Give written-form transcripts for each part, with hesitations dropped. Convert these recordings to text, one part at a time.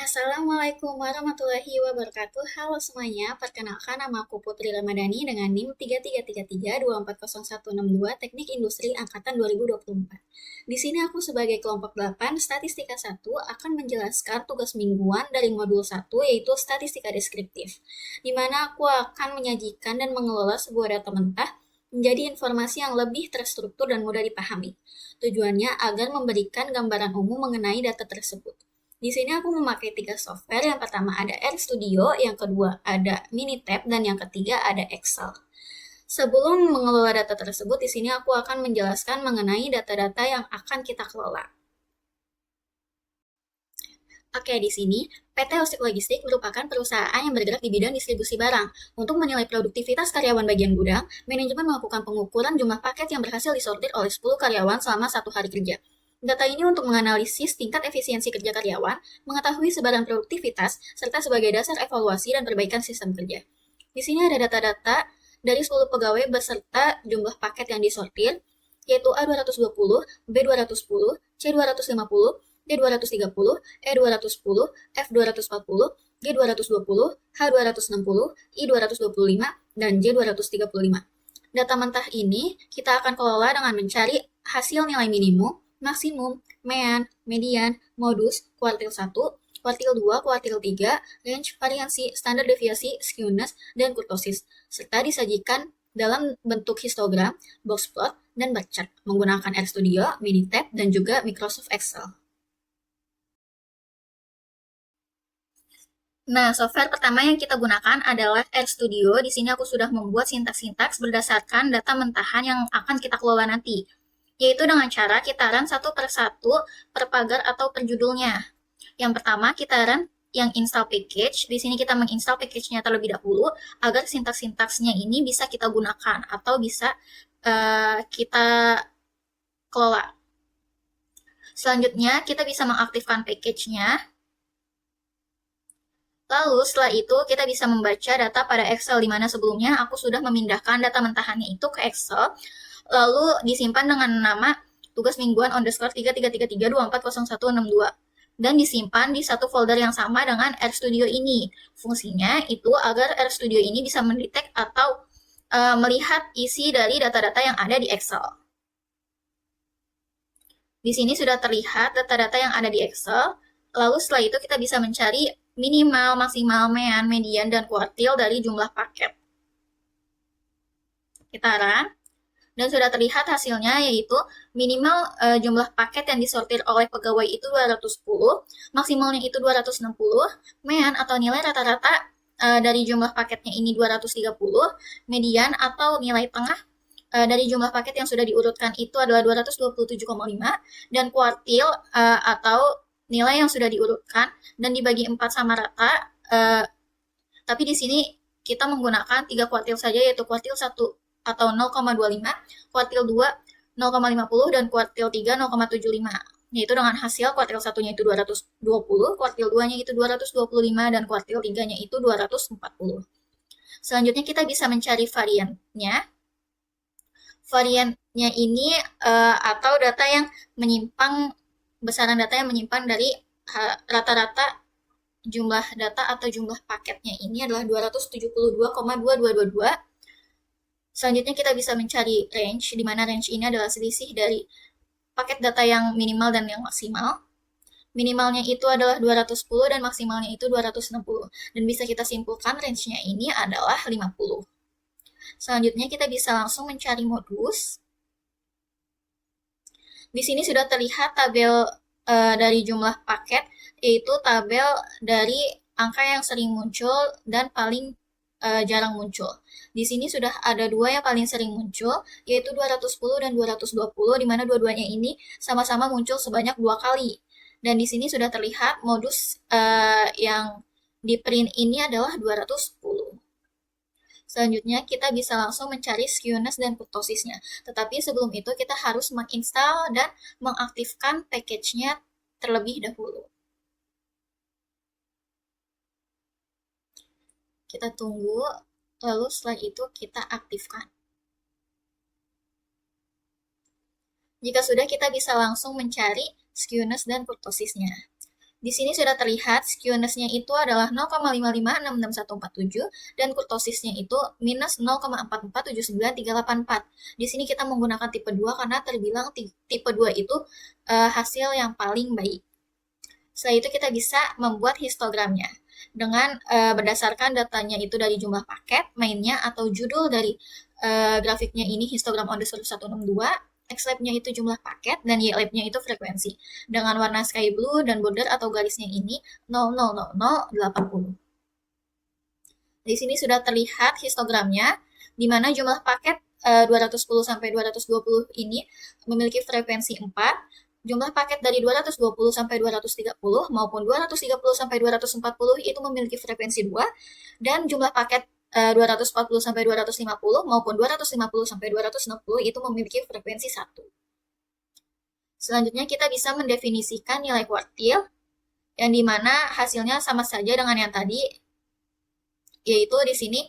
Assalamualaikum warahmatullahi wabarakatuh. Halo semuanya, perkenalkan nama aku Putri Ramadhani dengan NIM 3333240162 Teknik Industri Angkatan 2024. Di sini aku sebagai kelompok 8 Statistika 1 akan menjelaskan tugas mingguan dari modul 1 yaitu Statistika Deskriptif, di mana aku akan menyajikan dan mengelola sebuah data mentah menjadi informasi yang lebih terstruktur dan mudah dipahami. Tujuannya agar memberikan gambaran umum mengenai data tersebut. Di sini aku memakai 3 software. Yang pertama ada RStudio, yang kedua ada Minitab, dan yang ketiga ada Excel. Sebelum mengelola data tersebut, di sini aku akan menjelaskan mengenai data-data yang akan kita kelola. Oke, di sini PT Hostik Logistik merupakan perusahaan yang bergerak di bidang distribusi barang. Untuk menilai produktivitas karyawan bagian gudang, manajemen melakukan pengukuran jumlah paket yang berhasil disortir oleh 10 karyawan selama 1 hari kerja. Data ini untuk menganalisis tingkat efisiensi kerja karyawan, mengetahui sebaran produktivitas, serta sebagai dasar evaluasi dan perbaikan sistem kerja. Di sini ada data-data dari 10 pegawai beserta jumlah paket yang disortir, yaitu A220, B210, C250, D230, E210, F240, G220, H260, I225, dan J235. Data mentah ini kita akan kelola dengan mencari hasil nilai minimum, maksimum, mean, median, modus, kuartil 1, kuartil 2, kuartil 3, range, variansi, standar deviasi, skewness, dan kurtosis, serta disajikan dalam bentuk histogram, box plot, dan bar chart menggunakan RStudio, Minitab, dan juga Microsoft Excel. Nah, software pertama yang kita gunakan adalah RStudio. Di sini aku sudah membuat sintaks-sintaks berdasarkan data mentahan yang akan kita kelola nanti, yaitu dengan cara kita run satu per satu per pagar atau per judulnya. Yang pertama, kita run yang install package. Di sini kita menginstal package-nya terlebih dahulu agar sintaks-sintaksnya ini bisa kita gunakan atau bisa kita kelola. Selanjutnya, kita bisa mengaktifkan package-nya. Lalu setelah itu kita bisa membaca data pada Excel, di mana sebelumnya aku sudah memindahkan data mentahannya itu ke Excel, lalu disimpan dengan nama tugas mingguan underscore 3333240162 dan disimpan di satu folder yang sama dengan RStudio ini. Fungsinya itu agar RStudio ini bisa mendetek atau melihat isi dari data-data yang ada di Excel. Di sini sudah terlihat data-data yang ada di Excel. Lalu setelah itu kita bisa mencari minimal, maksimal, mean, median, dan kuartil dari jumlah paket. Kita run, dan sudah terlihat hasilnya yaitu minimal jumlah paket yang disortir oleh pegawai itu 210, maksimalnya itu 260, mean atau nilai rata-rata dari jumlah paketnya ini 230, median atau nilai tengah dari jumlah paket yang sudah diurutkan itu adalah 227,5, dan kuartil atau nilai yang sudah diurutkan dan dibagi 4 sama rata, tapi di sini kita menggunakan 3 kuartil saja, yaitu kuartil 1 atau 0,25, kuartil 2 0,50, dan kuartil 3 0,75, yaitu dengan hasil kuartil 1-nya itu 220, kuartil 2-nya itu 225, dan kuartil 3-nya itu 240. Selanjutnya kita bisa mencari variannya. Variannya ini atau data yang menyimpang, besaran data yang menyimpang dari rata-rata jumlah data atau jumlah paketnya ini adalah 272,2222. Selanjutnya kita bisa mencari range, di mana range ini adalah selisih dari paket data yang minimal dan yang maksimal. Minimalnya itu adalah 210 dan maksimalnya itu 260. Dan bisa kita simpulkan range-nya ini adalah 50. Selanjutnya kita bisa langsung mencari modus. Di sini sudah terlihat tabel dari jumlah paket, yaitu tabel dari angka yang sering muncul dan paling jarang muncul. Di sini sudah ada dua yang paling sering muncul, yaitu 210 dan 220, di mana dua-duanya ini sama-sama muncul sebanyak 2 kali. Dan di sini sudah terlihat modus yang di print ini adalah 210. Selanjutnya kita bisa langsung mencari skewness dan kurtosisnya. Tetapi sebelum itu kita harus menginstal dan mengaktifkan package-nya terlebih dahulu. Kita tunggu, lalu setelah itu kita aktifkan. Jika sudah, kita bisa langsung mencari skewness dan kurtosisnya. Di sini sudah terlihat skewness-nya itu adalah 0,55664147 dan kurtosisnya itu minus 0,44793844. Di sini kita menggunakan tipe 2 karena terbilang tipe 2 itu hasil yang paling baik. Setelah itu kita bisa membuat histogramnya dengan berdasarkan datanya itu dari jumlah paket, mainnya, atau judul dari grafiknya ini histogram on the source 162, X-labnya itu jumlah paket, dan Y-labnya itu frekuensi. Dengan warna sky blue dan border atau garisnya ini 0,00080. Di sini sudah terlihat histogramnya, di mana jumlah paket 210 sampai 220 ini memiliki frekuensi 4, jumlah paket dari 220 sampai 230 maupun 230 sampai 240 itu memiliki frekuensi 2, dan jumlah paket 240 sampai 250 maupun 250 sampai 260 itu memiliki frekuensi 1. Selanjutnya kita bisa mendefinisikan nilai kuartil, yang dimana hasilnya sama saja dengan yang tadi, yaitu di sini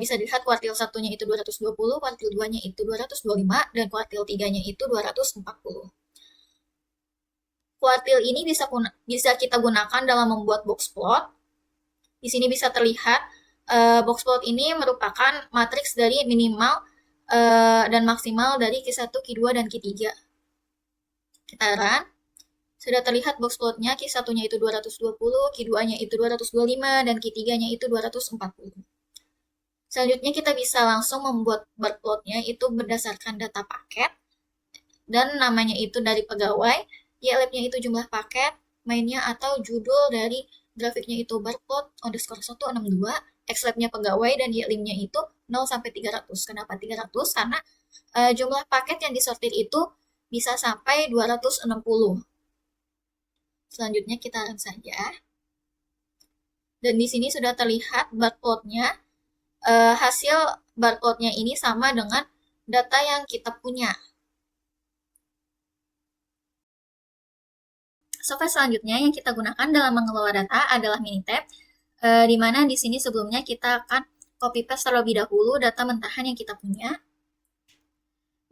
bisa dilihat kuartil satunya itu 220, kuartil 2-nya itu 225, dan kuartil 3-nya itu 240. Kuartil ini bisa kita gunakan dalam membuat box plot. Di sini bisa terlihat box plot ini merupakan matriks dari minimal dan maksimal dari Q1, Q2, dan Q3. Kita run. Sudah terlihat box plotnya, Q1-nya itu 220, Q2-nya itu 225, dan Q3-nya itu 240. Selanjutnya kita bisa langsung membuat bar plotnya itu berdasarkan data paket, dan namanya itu dari pegawai, Y-labnya itu jumlah paket, mainnya atau judul dari grafiknya itu bar plot underscore 162, X-labnya pegawai, dan Y-limnya itu 0 sampai 300. Kenapa 300? Karena jumlah paket yang disortir itu bisa sampai 260. Selanjutnya kita run saja. Dan di sini sudah terlihat bar plotnya. Hasil bar plotnya ini sama dengan data yang kita punya. Software selanjutnya yang kita gunakan dalam mengelola data adalah Minitab, di mana di sini sebelumnya kita akan copy paste terlebih dahulu data mentahan yang kita punya.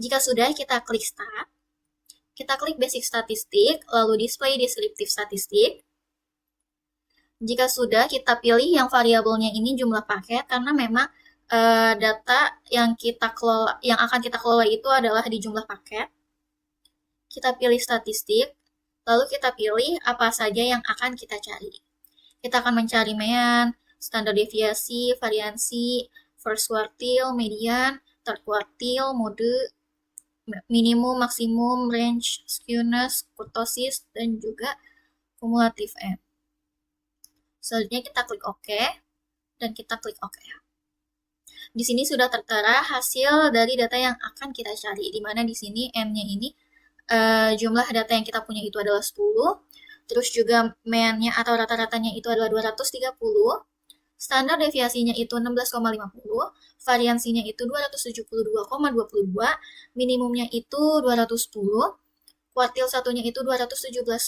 Jika sudah, kita klik Start. Kita klik Basic Statistik, lalu Display Descriptive Statistik. Jika sudah, kita pilih yang variabelnya ini jumlah paket, karena memang data yang akan kita kelola itu adalah di jumlah paket. Kita pilih statistik, lalu kita pilih apa saja yang akan kita cari. Kita akan mencari mean, standar deviasi, variansi, first quartile, median, third quartile, mode, minimum, maksimum, range, skewness, kurtosis, dan juga cumulative N. Selanjutnya kita klik OK, dan kita klik OK. Di sini sudah tertera hasil dari data yang akan kita cari, di mana di sini N-nya ini jumlah data yang kita punya itu adalah 10, terus juga mean-nya atau rata-ratanya itu adalah 230, standar deviasinya itu 16,50, variansinya itu 272,22, minimumnya itu 210, kuartil satunya itu 217,50,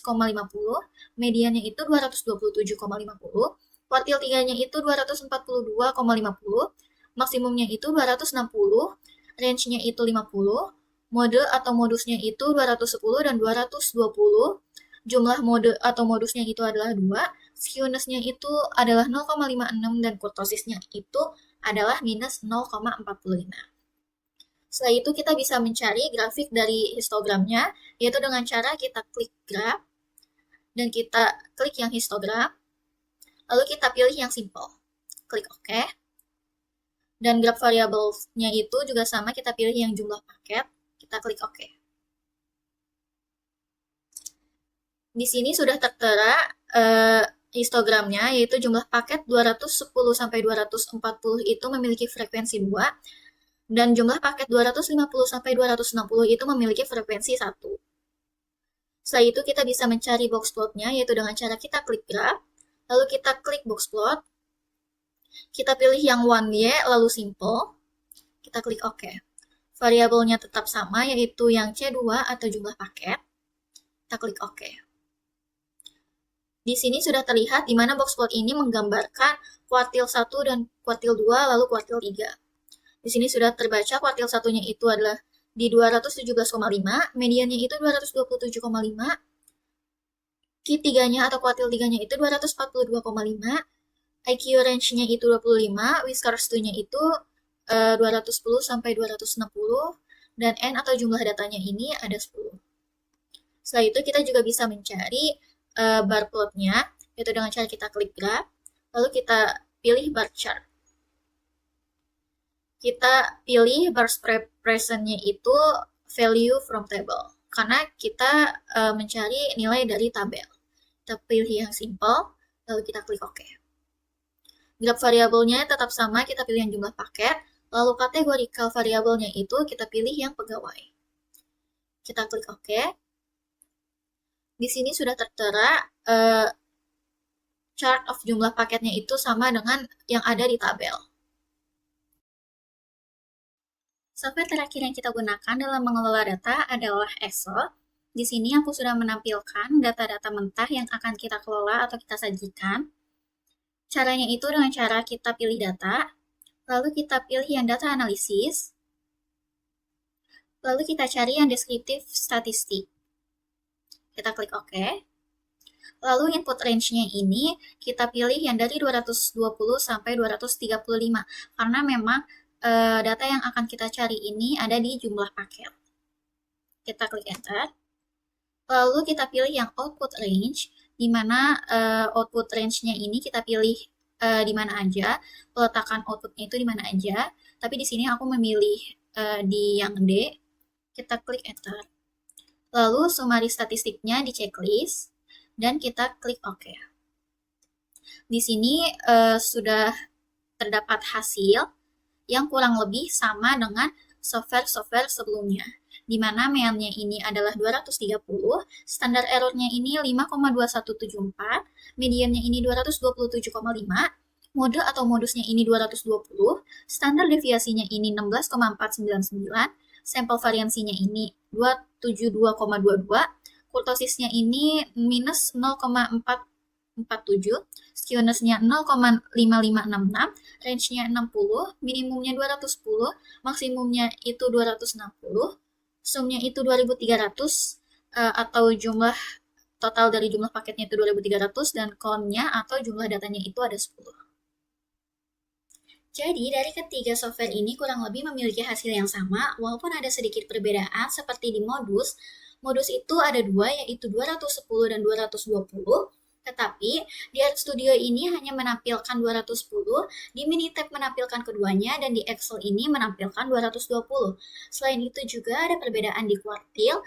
mediannya itu 227,50, kuartil 3-nya itu 242,50, maksimumnya itu 260, range-nya itu 50, mode atau modusnya itu 210 dan 220, jumlah mode atau modusnya itu adalah 2, skewness-nya itu adalah 0,56, dan kurtosisnya itu adalah minus 0,45. Setelah itu kita bisa mencari grafik dari histogramnya, yaitu dengan cara kita klik graph, dan kita klik yang histogram, lalu kita pilih yang simple. Klik OK. Dan graph variabelnya itu juga sama, kita pilih yang jumlah paket, kita klik OK. Di sini sudah tertera histogramnya, yaitu jumlah paket 210 sampai 240 itu memiliki frekuensi 2, dan jumlah paket 250 sampai 260 itu memiliki frekuensi 1. Setelah itu kita bisa mencari box plotnya, yaitu dengan cara kita klik graph, lalu kita klik box plot, kita pilih yang 1Y, lalu simple, kita klik OK. Variabelnya tetap sama, yaitu yang C2 atau jumlah paket, kita klik OK. Di sini sudah terlihat di mana box plot ini menggambarkan kuartil 1 dan kuartil 2, lalu kuartil 3. Di sini sudah terbaca kuartil satunya itu adalah di 217,5, mediannya itu 227,5, Q3-nya atau kuartil 3-nya itu 242,5, IQ range-nya itu 25, Whiskers 2-nya itu 210 sampai 260, dan N atau jumlah datanya ini ada 10. Setelah itu kita juga bisa mencari bar plotnya, yaitu dengan cara kita klik graph, lalu kita pilih bar chart. Kita pilih bar present-nya itu value from table, karena kita mencari nilai dari tabel. Kita pilih yang simple, lalu kita klik OK. Graph variabelnya tetap sama, kita pilih yang jumlah paket, lalu kategorical variabelnya itu kita pilih yang pegawai. Kita klik OK. Di sini sudah tertera chart of jumlah paketnya itu sama dengan yang ada di tabel. Software terakhir yang kita gunakan dalam mengelola data adalah Excel. Di sini aku sudah menampilkan data-data mentah yang akan kita kelola atau kita sajikan. Caranya itu dengan cara kita pilih data, lalu kita pilih yang data analisis, lalu kita cari yang deskriptif statistik. Kita klik OK. Lalu input range-nya ini kita pilih yang dari 220 sampai 235, karena memang data yang akan kita cari ini ada di jumlah paket. Kita klik Enter. Lalu kita pilih yang output range, di mana output range-nya ini kita pilih di mana aja, peletakan outputnya itu di mana aja. Tapi di sini aku memilih di yang D. Kita klik Enter. Lalu summary statistiknya di checklist, dan kita klik OK. Di sini sudah terdapat hasil yang kurang lebih sama dengan software-software sebelumnya, di mana mean-nya ini adalah 230, standar error-nya ini 5,2174, median-nya ini 227,5, mode atau modusnya ini 220, standar deviasinya ini 16,499, sampel variansinya ini 272,22, kurtosisnya ini minus 0,447, skewness-nya 0,5566, range-nya 60, minimumnya 210, maksimumnya itu 260, sum-nya itu 2300, atau jumlah total dari jumlah paketnya itu 2300, dan count-nya atau jumlah datanya itu ada 10. Jadi, dari ketiga software ini kurang lebih memiliki hasil yang sama, walaupun ada sedikit perbedaan seperti di modus. Modus itu ada dua, yaitu 210 dan 220, tetapi di Art Studio ini hanya menampilkan 210, di Minitab menampilkan keduanya, dan di Excel ini menampilkan 220. Selain itu juga ada perbedaan di kuartil.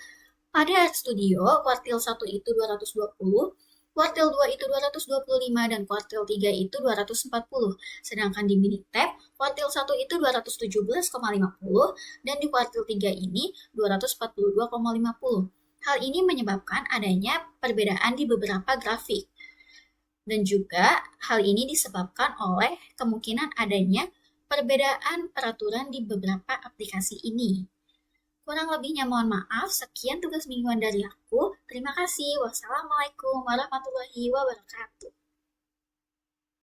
Pada Art Studio, kuartil 1 itu 220, kuartil 2 itu 225, dan kuartil 3 itu 240. Sedangkan di Minitab, kuartil 1 itu 217,50, dan di kuartil 3 ini 242,50. Hal ini menyebabkan adanya perbedaan di beberapa grafik. Dan juga hal ini disebabkan oleh kemungkinan adanya perbedaan peraturan di beberapa aplikasi ini. Kurang lebihnya mohon maaf, sekian tugas mingguan dari aku. Terima kasih. Wassalamualaikum warahmatullahi wabarakatuh.